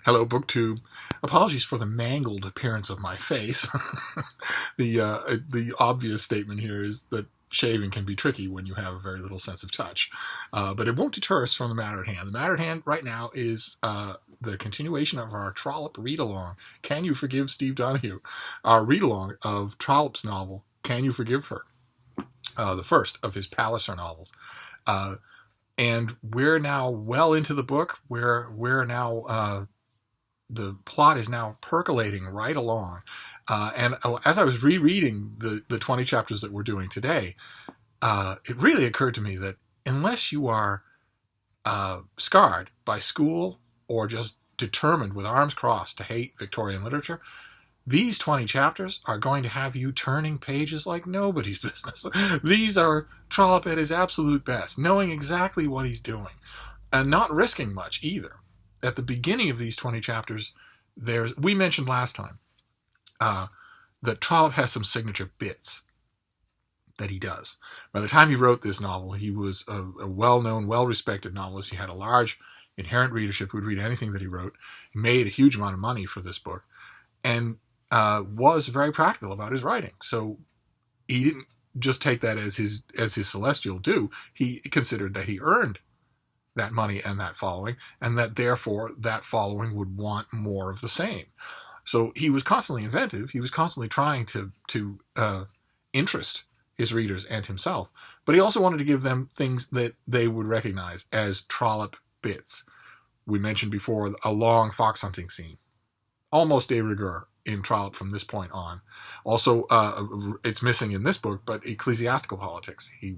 Hello, BookTube. Apologies for the mangled appearance of my face. The obvious statement here is that shaving can be tricky when you have a very little sense of touch. But it won't deter us from the matter at hand. The matter at hand right now is the continuation of our Trollope read-along, Can You Forgive Steve Donoghue? Our read-along of Trollope's novel, Can You Forgive Her? The first of his Palliser novels. And we're now well into the book. We're now... the plot is now percolating right along. And as I was rereading the 20 chapters that we're doing today, it really occurred to me that unless you are scarred by school or just determined with arms crossed to hate Victorian literature, these 20 chapters are going to have you turning pages like nobody's business. These are Trollope at his absolute best, knowing exactly what he's doing, and not risking much either. At the beginning of these 20 chapters, we mentioned last time that Trollope has some signature bits that he does. By the time he wrote this novel, he was a well-known, well-respected novelist. He had a large inherent readership who would read anything that he wrote. He made a huge amount of money for this book, and was very practical about his writing. So he didn't just take that as his celestial due. He considered that he earned that money and that following, and that therefore that following would want more of the same. So he was constantly inventive. He was constantly trying to interest his readers and himself, but he also wanted to give them things that they would recognize as Trollope bits. We mentioned before a long fox hunting scene, almost de rigueur in Trollope from this point on. Also, it's missing in this book, but ecclesiastical politics. He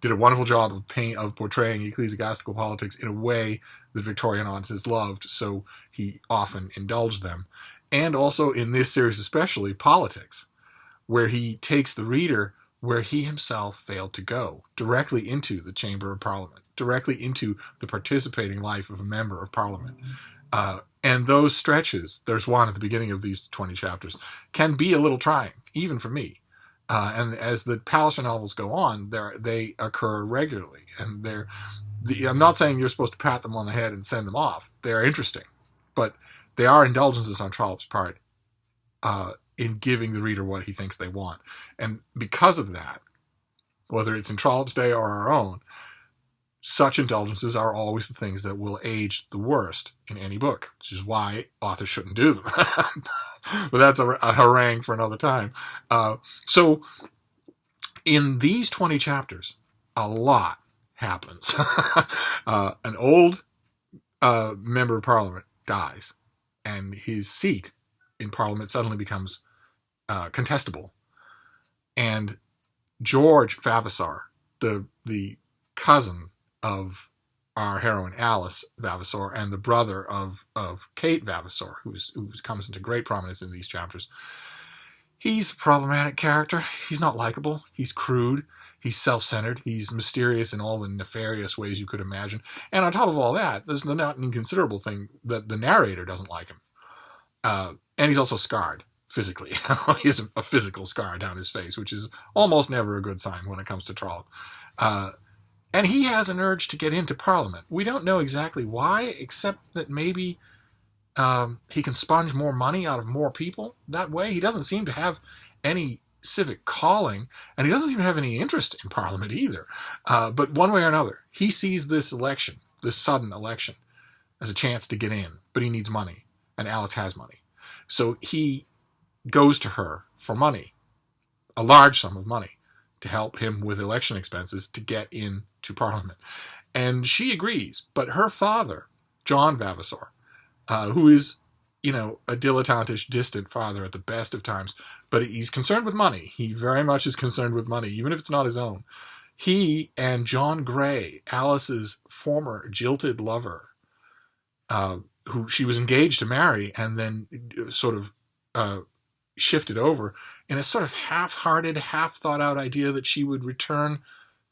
did a wonderful job of portraying ecclesiastical politics in a way that Victorian audiences loved, so he often indulged them. And also in this series especially, politics, where he takes the reader where he himself failed to go, directly into the Chamber of Parliament, directly into the participating life of a member of Parliament. And those stretches, there's one at the beginning of these 20 chapters, can be a little trying, even for me. And as the Palliser novels go on, they occur regularly. And I'm not saying you're supposed to pat them on the head and send them off. They're interesting. But they are indulgences on Trollope's part in giving the reader what he thinks they want. And because of that, whether it's in Trollope's day or our own, such indulgences are always the things that will age the worst in any book, which is why authors shouldn't do them. But that's a harangue for another time. So in these 20 chapters, a lot happens. An old member of Parliament dies, and his seat in Parliament suddenly becomes contestable. And George Vavasor, the cousin of our heroine Alice Vavasor and the brother of Kate Vavasor, who comes into great prominence in these chapters. He's a problematic character. He's not likable. He's crude. He's self-centered. He's mysterious in all the nefarious ways you could imagine. And on top of all that, there's the not inconsiderable thing that the narrator doesn't like him. And he's also scarred physically. He has a physical scar down his face, which is almost never a good sign when it comes to Trollope. And he has an urge to get into Parliament. We don't know exactly why, except that maybe he can sponge more money out of more people that way. He doesn't seem to have any civic calling, and he doesn't seem to have any interest in Parliament either. But one way or another, he sees this election, this sudden election, as a chance to get in, but he needs money, and Alice has money. So he goes to her for money, a large sum of money, to help him with election expenses to get into Parliament. And she agrees, but her father, John Vavasor, who is, a dilettantish, distant father at the best of times, but he's concerned with money. He very much is concerned with money, even if it's not his own. He and John Gray, Alice's former jilted lover, who she was engaged to marry and then sort of shifted over in a sort of half-hearted, half-thought-out idea that she would return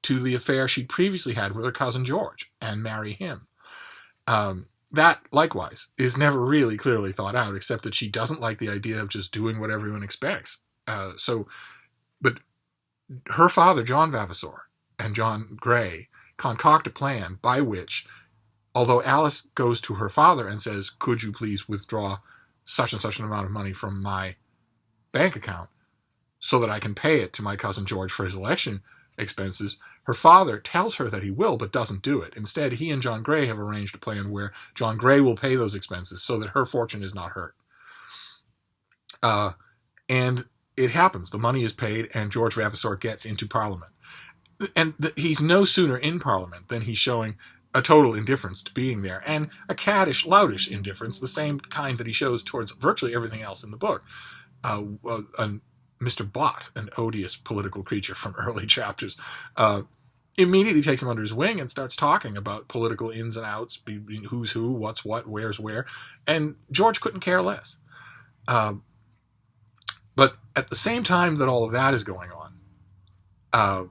to the affair she'd previously had with her cousin George and marry him. That, likewise, is never really clearly thought out, except that she doesn't like the idea of just doing what everyone expects. But her father, John Vavasor, and John Gray concoct a plan by which although Alice goes to her father and says, could you please withdraw such and such an amount of money from my bank account so that I can pay it to my cousin George for his election expenses, her father tells her that he will, but doesn't do it. Instead, he and John Grey have arranged a plan where John Grey will pay those expenses so that her fortune is not hurt. And it happens. The money is paid, and George Vavasor gets into Parliament. And he's no sooner in Parliament than he's showing a total indifference to being there, and a caddish, loutish indifference, the same kind that he shows towards virtually everything else in the book. Mr. Bott, an odious political creature from early chapters, immediately takes him under his wing and starts talking about political ins and outs, who's who, what's what, where's where, and George couldn't care less. But at the same time that all of that is going on,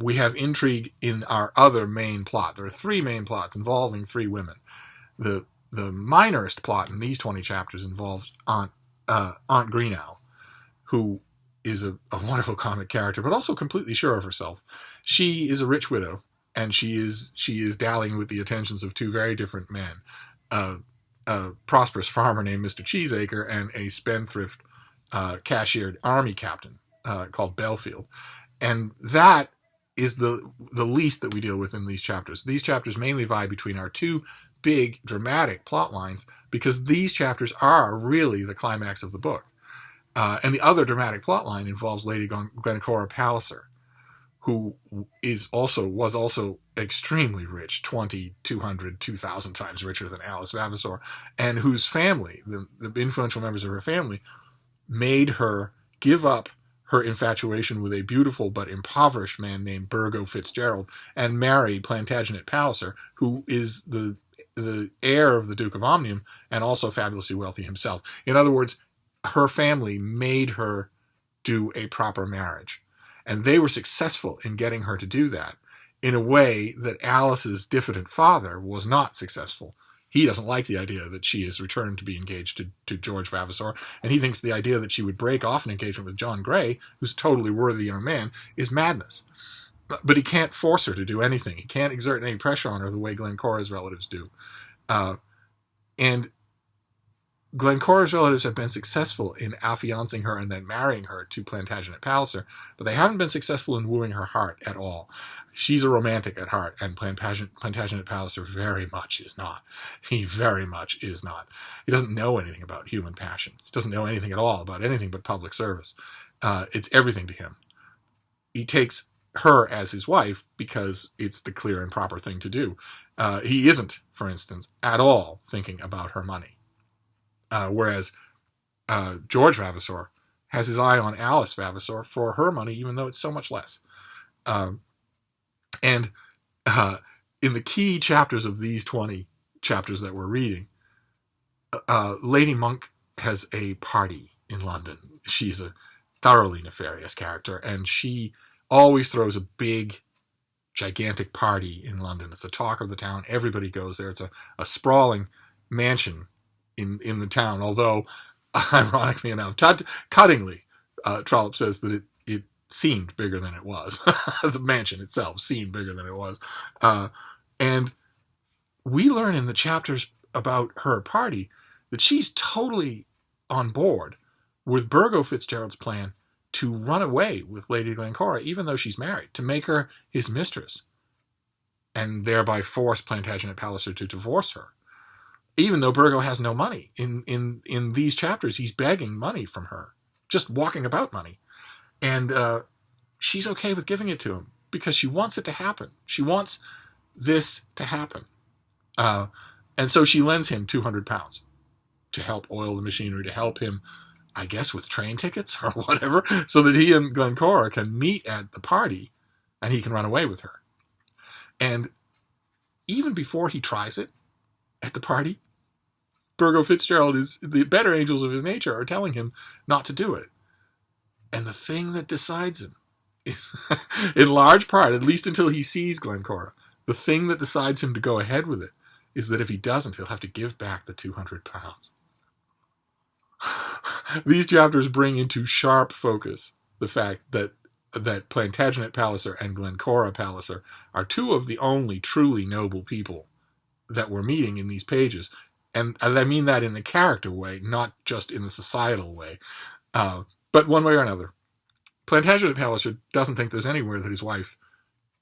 we have intrigue in our other main plot. There are three main plots involving three women. The minorest plot in these 20 chapters involves Aunt Greenough, who is a wonderful comic character, but also completely sure of herself. She is a rich widow, and she is dallying with the attentions of two very different men, a prosperous farmer named Mr. Cheeseacre and a spendthrift cashiered army captain called Belfield. And that is the least that we deal with in these chapters. These chapters mainly vie between our two big dramatic plot lines because these chapters are really the climax of the book. And the other dramatic plot line involves Lady Glencora Palliser, who was also extremely rich, 20, 200, 2,000 times richer than Alice Vavasor, and whose family, the influential members of her family, made her give up her infatuation with a beautiful but impoverished man named Burgo Fitzgerald and marry Plantagenet Palliser, who is the heir of the Duke of Omnium and also fabulously wealthy himself. In other words, her family made her do a proper marriage. And they were successful in getting her to do that in a way that Alice's diffident father was not successful. He doesn't like the idea that she is returned to be engaged to George Vavasor, and he thinks the idea that she would break off an engagement with John Grey, who's a totally worthy young man, is madness. But he can't force her to do anything. He can't exert any pressure on her the way Glencora's relatives do. And Glencora's relatives have been successful in affiancing her and then marrying her to Plantagenet Palliser, but they haven't been successful in wooing her heart at all. She's a romantic at heart, and Plantagenet Palliser very much is not. He very much is not. He doesn't know anything about human passions. He doesn't know anything at all about anything but public service. It's everything to him. He takes her as his wife because it's the clear and proper thing to do. He isn't, for instance, at all thinking about her money. Whereas George Vavasor has his eye on Alice Vavasor for her money, even though it's so much less. And in the key chapters of these 20 chapters that we're reading, Lady Monk has a party in London. She's a thoroughly nefarious character, and she always throws a big, gigantic party in London. It's the talk of the town. Everybody goes there. It's a sprawling mansion in the town, although, ironically enough, cuttingly, Trollope says that it seemed bigger than it was. The mansion itself seemed bigger than it was. And we learn in the chapters about her party that she's totally on board with Burgo Fitzgerald's plan to run away with Lady Glencora, even though she's married, to make her his mistress, and thereby force Plantagenet Palliser to divorce her. Even though Burgo has no money. In these chapters, he's begging money from her, just walking about money. And she's okay with giving it to him because she wants it to happen. She wants this to happen. And so she lends him £200 to help oil the machinery, to help him, I guess, with train tickets or whatever, so that he and Glencora can meet at the party and he can run away with her. And even before he tries it at the party, Burgo Fitzgerald the better angels of his nature are telling him not to do it. And the thing that decides him is, in large part, at least until he sees Glencora, the thing that decides him to go ahead with it is that if he doesn't, he'll have to give back the £200. These chapters bring into sharp focus the fact that Plantagenet Palliser and Glencora Palliser are two of the only truly noble people that we're meeting in these pages. And I mean that in the character way, not just in the societal way. But one way or another, Plantagenet Palliser doesn't think there's anywhere that his wife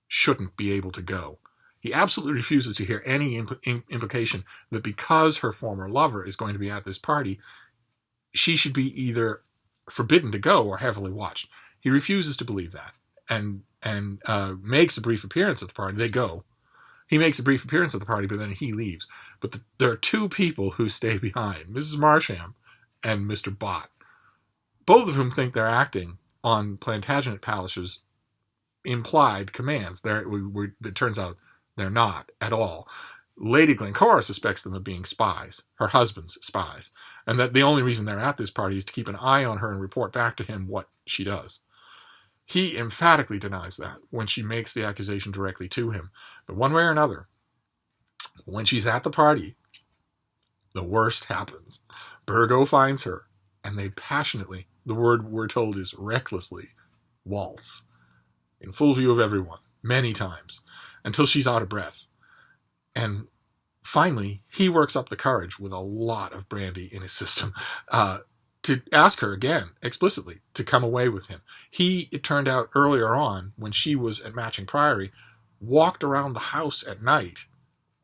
shouldn't be able to go. He absolutely refuses to hear any implication that because her former lover is going to be at this party, she should be either forbidden to go or heavily watched. He refuses to believe that, and makes a brief appearance at the party. They go. He makes a brief appearance at the party, but then he leaves. But there are two people who stay behind, Mrs. Marsham and Mr. Bott, both of whom think they're acting on Plantagenet Palliser's implied commands. It turns out they're not at all. Lady Glencora suspects them of being spies, her husband's spies, and that the only reason they're at this party is to keep an eye on her and report back to him what she does. He emphatically denies that when she makes the accusation directly to him. But one way or another, when she's at the party, the worst happens. Burgo finds her, and they passionately, the word we're told is recklessly, waltz, in full view of everyone, many times, until she's out of breath. And finally, he works up the courage with a lot of brandy in his system to ask her again, explicitly, to come away with him. He, it turned out earlier on, when she was at Matching Priory, walked around the house at night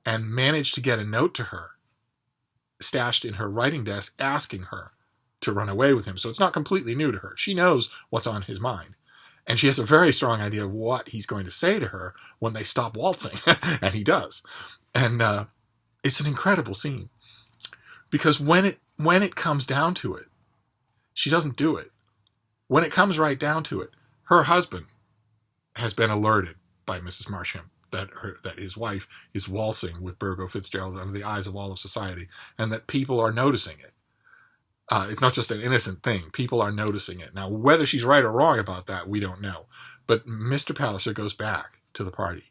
and managed to get a note to her, stashed in her writing desk, asking her to run away with him. So it's not completely new to her. She knows what's on his mind. And she has a very strong idea of what he's going to say to her when they stop waltzing. And he does. And it's an incredible scene. Because when it comes down to it, she doesn't do it. When it comes right down to it, her husband has been alerted by Mrs. Marsham that his wife is waltzing with Burgo Fitzgerald under the eyes of all of society, and that people are noticing it. It's not just an innocent thing. People are noticing it. Now, whether she's right or wrong about that, we don't know. But Mr. Palliser goes back to the party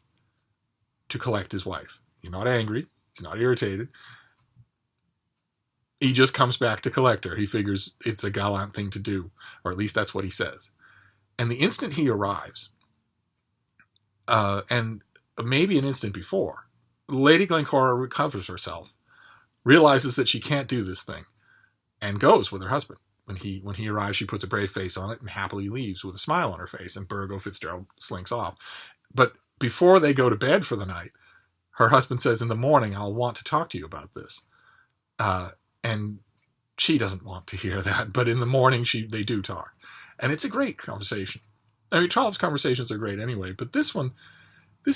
to collect his wife. He's not angry. He's not irritated. He just comes back to collect her. He figures it's a gallant thing to do, or at least that's what he says. And the instant he arrives, and maybe an instant before, Lady Glencora recovers herself, realizes that she can't do this thing, and goes with her husband. When he arrives, she puts a brave face on it and happily leaves with a smile on her face, and Burgo Fitzgerald slinks off. But before they go to bed for the night, her husband says, "In the morning, I'll want to talk to you about this." And she doesn't want to hear that, but in the morning they do talk. And it's a great conversation. I mean, Trollope's conversations are great anyway, but this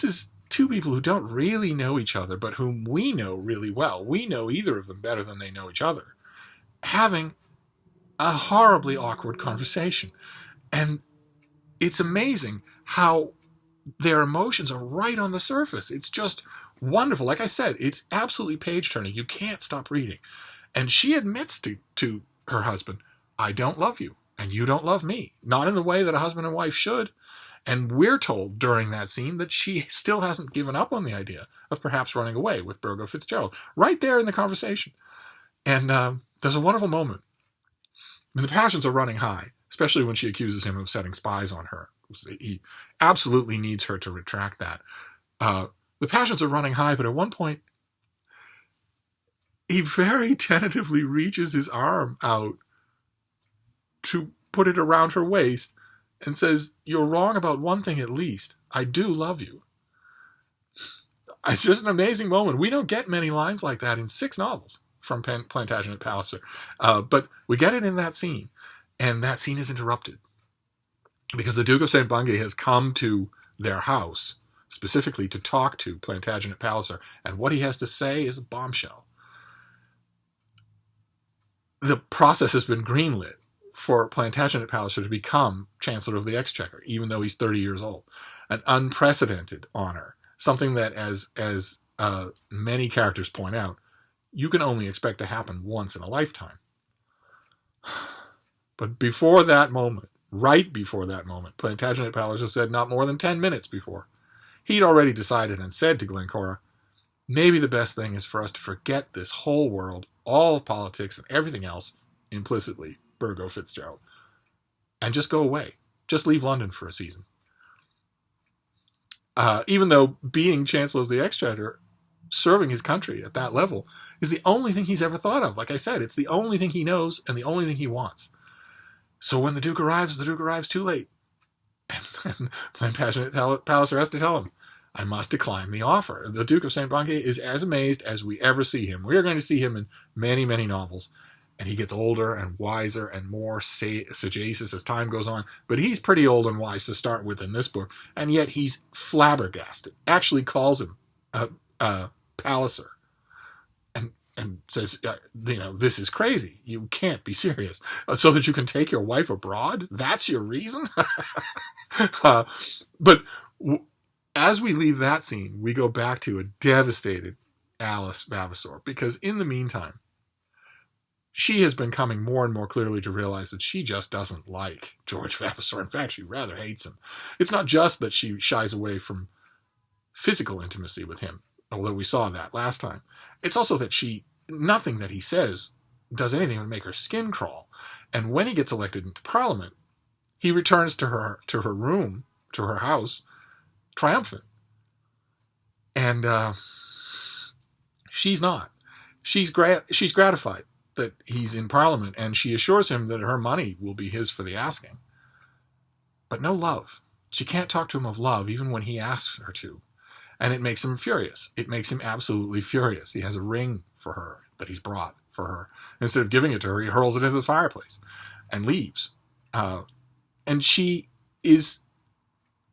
is two people who don't really know each other, but whom we know really well. We know either of them better than they know each other, having a horribly awkward conversation. And it's amazing how their emotions are right on the surface. It's just wonderful. Like I said, it's absolutely page-turning. You can't stop reading. And she admits to her husband, "I don't love you, and you don't love me." Not in the way that a husband and wife should. And we're told during that scene that she still hasn't given up on the idea of perhaps running away with Burgo Fitzgerald. Right there in the conversation. And there's a wonderful moment. I mean, the passions are running high, especially when she accuses him of setting spies on her. He absolutely needs her to retract that. The passions are running high, but at one point, he very tentatively reaches his arm out to put it around her waist and says, "You're wrong about one thing at least. I do love you." It's just an amazing moment. We don't get many lines like that in 6 novels from Plantagenet Palliser. But we get it in that scene. And that scene is interrupted because the Duke of St. Bungay has come to their house specifically to talk to Plantagenet Palliser. And what he has to say is a bombshell. The process has been greenlit for Plantagenet Palliser to become Chancellor of the Exchequer, even though he's 30 years old. An unprecedented honor. Something that, as many characters point out, you can only expect to happen once in a lifetime. But before that moment, right before that moment, Plantagenet Palliser said not more than 10 minutes before, he'd already decided and said to Glencora, "Maybe the best thing is for us to forget this whole world, all of politics and everything else, implicitly, Burgo Fitzgerald, and just go away. Just leave London for a season." Even though being Chancellor of the Exchequer serving his country at that level is the only thing he's ever thought of. Like I said, it's the only thing he knows and the only thing he wants. So when the Duke arrives too late. And Plantagenet Palliser has to tell him, I must decline the offer. The Duke of St. Bungay is as amazed as we ever see him. We are going to see him in many, many novels. And he gets older and wiser and more sagacious as time goes on. But he's pretty old and wise to start with in this book. And yet he's flabbergasted. Actually calls him Palliser. And says, this is crazy. You can't be serious. So that you can take your wife abroad? That's your reason? But as we leave that scene, we go back to a devastated Alice Vavasor. Because in the meantime, she has been coming more and more clearly to realize that she just doesn't like George Vavasor. In fact, she rather hates him. It's not just that she shies away from physical intimacy with him, although we saw that last time. It's also that nothing that he says does anything to make her skin crawl. And when he gets elected into Parliament, he returns to her room, to her house, triumphant. And she's not. She's gratified that he's in Parliament, and she assures him that her money will be his for the asking. But no love. She can't talk to him of love, even when he asks her to. And it makes him furious. It makes him absolutely furious. He has a ring for her that he's brought for her. Instead of giving it to her, he hurls it into the fireplace and leaves. And she is,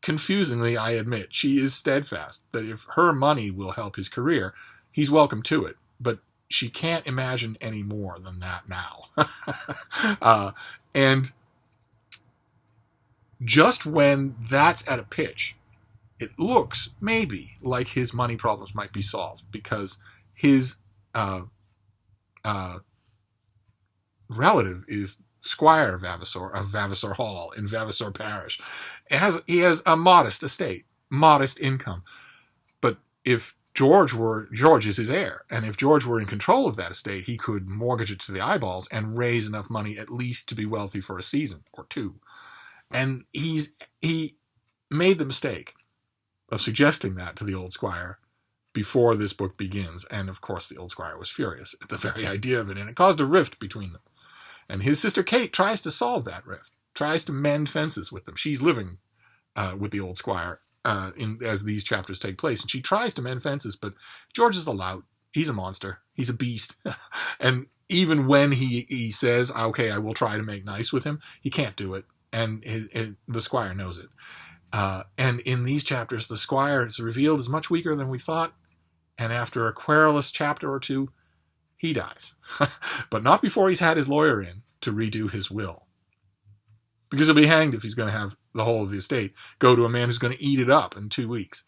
confusingly, I admit, she is steadfast that if her money will help his career, he's welcome to it. But she can't imagine any more than that now. And just when that's at a pitch, it looks maybe like his money problems might be solved, because his relative is Squire Vavasor of Vavasor Hall in Vavasor Parish. He has a modest estate, modest income. But if George is his heir, and if George were in control of that estate, he could mortgage it to the eyeballs and raise enough money at least to be wealthy for a season or two. And he made the mistake of suggesting that to the old squire before this book begins. And of course the old squire was furious at the very idea of it, and it caused a rift between them. And his sister Kate tries to solve that rift, tries to mend fences with them. She's living with the old squire as these chapters take place, and she tries to mend fences, but George is a lout. He's a monster. He's a beast. And even when he says, okay, I will try to make nice with him, he can't do it. And the squire knows it. And in these chapters, the squire is revealed as much weaker than we thought. And after a querulous chapter or two, he dies. But not before he's had his lawyer in to redo his will. Because he'll be hanged if he's going to have the whole of the estate go to a man who's going to eat it up in 2 weeks.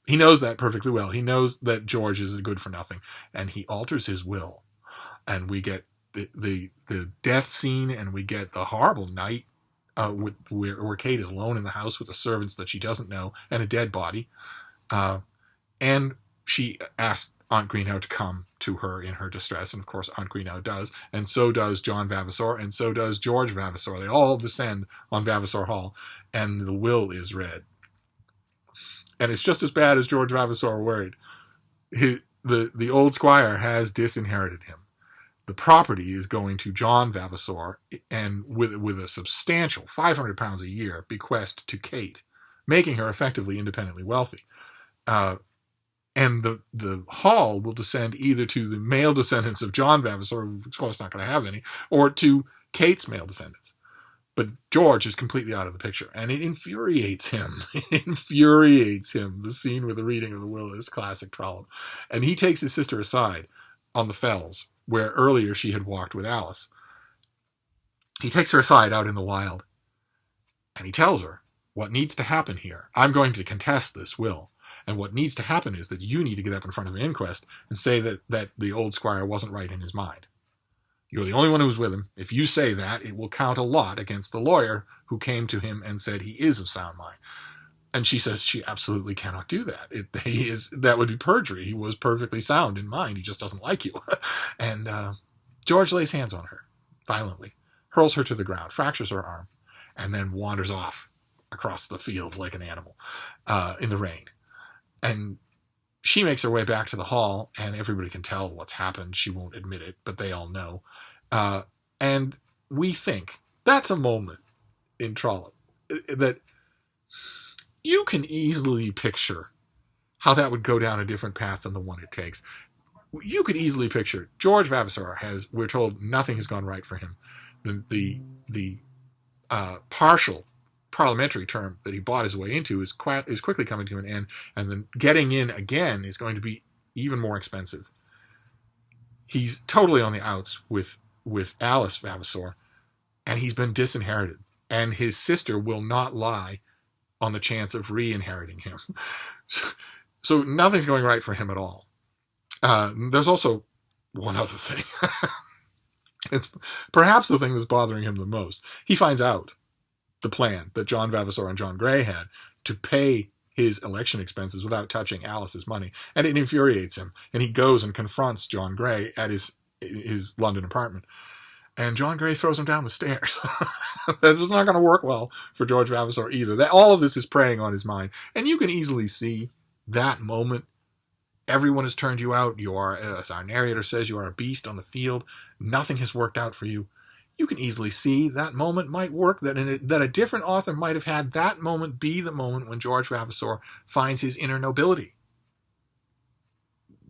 He knows that perfectly well. He knows that George is a good for nothing. And he alters his will. And we get the death scene, and we get the horrible night where Kate is alone in the house with the servants that she doesn't know and a dead body. And she asked Aunt Greenough to come to her in her distress, and of course Aunt Greenough does, and so does John Vavasor, and so does George Vavasor. They all descend on Vavasor Hall, and the will is read. And it's just as bad as George Vavasor worried. The old squire has disinherited him. The property is going to John Vavasor, and with a substantial £500 a year bequest to Kate, making her effectively independently wealthy. And the hall will descend either to the male descendants of John Vavasor, who of course not going to have any, or to Kate's male descendants. But George is completely out of the picture, and it infuriates him. It infuriates him. The scene with the reading of the will is classic Trollope. And he takes his sister aside on the fells, where earlier she had walked with Alice. He takes her aside out in the wild, and he tells her what needs to happen here. I'm going to contest this will, and what needs to happen is that you need to get up in front of an inquest and say that the old squire wasn't right in his mind. You're the only one who was with him. If you say that, it will count a lot against the lawyer who came to him and said he is of sound mind. And she says she absolutely cannot do that. That would be perjury. He was perfectly sound in mind. He just doesn't like you. And George lays hands on her violently, hurls her to the ground, fractures her arm, and then wanders off across the fields like an animal in the rain. And she makes her way back to the hall, and everybody can tell what's happened. She won't admit it, but they all know. And we think that's a moment in Trollope that you can easily picture how that would go down a different path than the one it takes. You could easily picture George Vavasor we're told nothing has gone right for him. The partial parliamentary term that he bought his way into is quickly coming to an end, and then getting in again is going to be even more expensive. He's totally on the outs with Alice Vavasor, and he's been disinherited, and his sister will not lie on the chance of re-inheriting him. So nothing's going right for him at all. There's also one other thing. It's perhaps the thing that's bothering him the most. He finds out the plan that John Vavasor and John Grey had to pay his election expenses without touching Alice's money, and it infuriates him. And he goes and confronts John Grey at his London apartment, and John Grey throws him down the stairs. That's just not going to work well for George Vavasor either. All of this is preying on his mind, and you can easily see that moment. Everyone has turned you out. You are, as our narrator says, you are a beast on the field. Nothing has worked out for you. You can easily see that moment might work, that a different author might have had that moment be the moment when George Vavasor finds his inner nobility.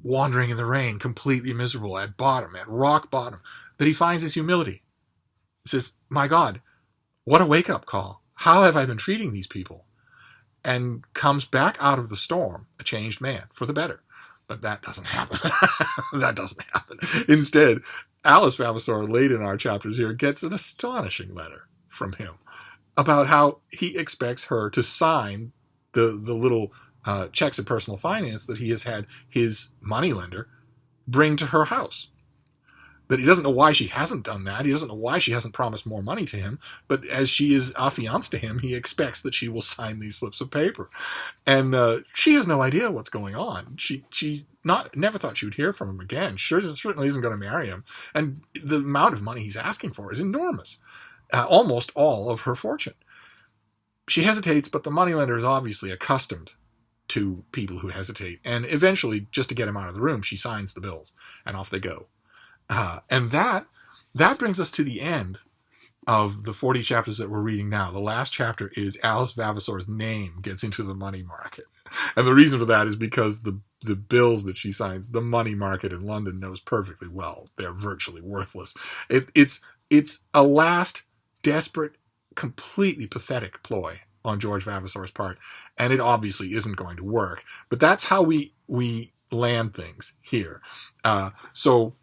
Wandering in the rain, completely miserable, at rock bottom, that he finds his humility. He says, my God, what a wake-up call. How have I been treating these people? And comes back out of the storm, a changed man, for the better. But that doesn't happen. That doesn't happen. Instead, Alice Vavasor, late in our chapters here, gets an astonishing letter from him about how he expects her to sign the little checks of personal finance that he has had his moneylender bring to her house. That he doesn't know why she hasn't done that. He doesn't know why she hasn't promised more money to him. But as she is affianced to him, he expects that she will sign these slips of paper. And she has no idea what's going on. She never thought she would hear from him again. Certainly isn't going to marry him. And the amount of money he's asking for is enormous. Almost all of her fortune. She hesitates, but the moneylender is obviously accustomed to people who hesitate. And eventually, just to get him out of the room, she signs the bills. And off they go. And that brings us to the end of the 40 chapters that we're reading now. The last chapter is Alice Vavasor's name gets into the money market. And the reason for that is because the bills that she signs, the money market in London knows perfectly well they're virtually worthless. It's a last desperate, completely pathetic ploy on George Vavasor's part, and it obviously isn't going to work. But that's how we land things here. So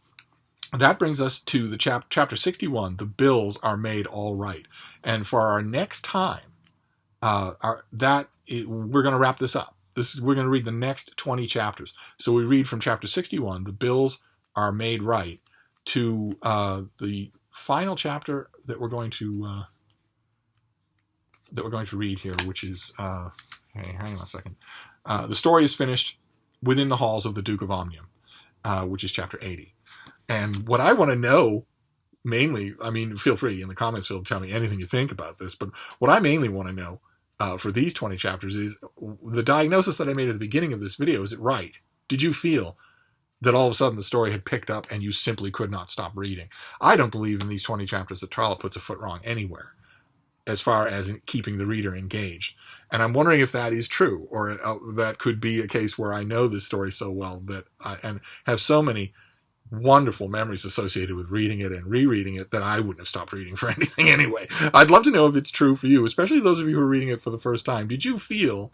that brings us to the chapter 61, The Bills Are Made All Right. And for our next time, we're going to wrap this up. We're going to read the next 20 chapters. So we read from chapter 61, The Bills Are Made Right, to the final chapter that we're going to read here, which is, hang on a second. The story is finished within the halls of the Duke of Omnium, which is chapter 80. And what I want to know, mainly, I mean, feel free in the comments field to tell me anything you think about this, but what I mainly want to know for these 20 chapters is the diagnosis that I made at the beginning of this video, is it right? Did you feel that all of a sudden the story had picked up and you simply could not stop reading? I don't believe in these 20 chapters that Trollope puts a foot wrong anywhere, as far as in keeping the reader engaged. And I'm wondering if that is true, or that could be a case where I know this story so well that and have so many wonderful memories associated with reading it and rereading it that I wouldn't have stopped reading for anything anyway. I'd love to know if it's true for you, especially those of you who are reading it for the first time. Did you feel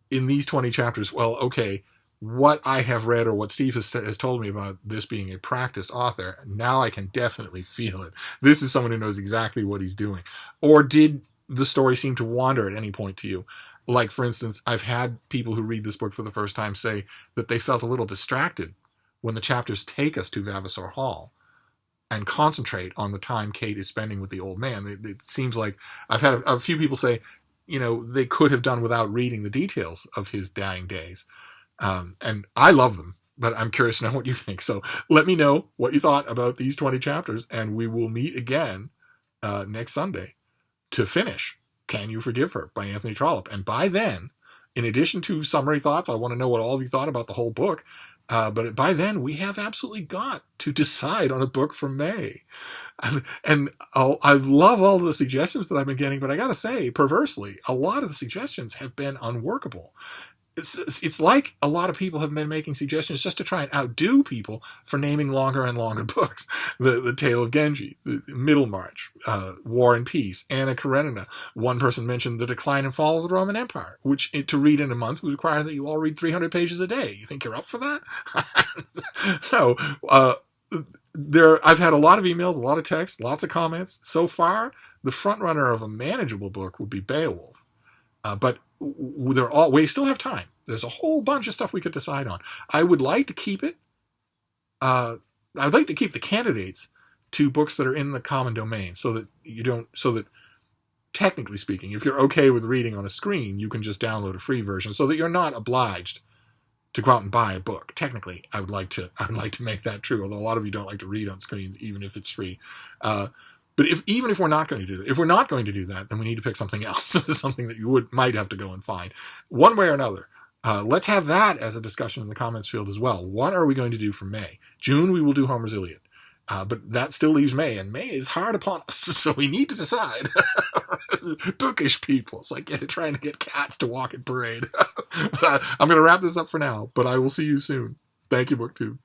in these 20 chapters, well, okay, what I have read or what Steve has told me about this being a practiced author, now I can definitely feel it. This is someone who knows exactly what he's doing. Or did the story seem to wander at any point to you? Like, for instance, I've had people who read this book for the first time say that they felt a little distracted when the chapters take us to Vavasor Hall and concentrate on the time Kate is spending with the old man. It seems like I've had a few people say, they could have done without reading the details of his dying days. And I love them, but I'm curious to know what you think. So let me know what you thought about these 20 chapters, and we will meet again next Sunday to finish Can You Forgive Her by Anthony Trollope. And by then, in addition to summary thoughts, I want to know what all of you thought about the whole book. But by then, we have absolutely got to decide on a book for May. And I love all the suggestions that I've been getting, but I got to say, perversely, a lot of the suggestions have been unworkable. It's like a lot of people have been making suggestions just to try and outdo people for naming longer and longer books. The Tale of Genji, the Middlemarch, War and Peace, Anna Karenina. One person mentioned The Decline and Fall of the Roman Empire, which to read in a month would require that you all read 300 pages a day. You think you're up for that? No. I've had a lot of emails, a lot of texts, lots of comments. So far, the front runner of a manageable book would be Beowulf. But we still have time. There's a whole bunch of stuff we could decide on. I would like to keep it. I'd like to keep the candidates to books that are in the common domain, so that technically speaking, if you're okay with reading on a screen, you can just download a free version, so that you're not obliged to go out and buy a book. Technically, I would like to make that true. Although a lot of you don't like to read on screens, even if it's free. But even if we're not going to do that, then we need to pick something else, something that you might have to go and find. One way or another, let's have that as a discussion in the comments field as well. What are we going to do for May? June, we will do Homer's Iliad. But that still leaves May, and May is hard upon us, so we need to decide. Bookish people. It's like trying to get cats to walk in parade. I'm going to wrap this up for now, but I will see you soon. Thank you, BookTube.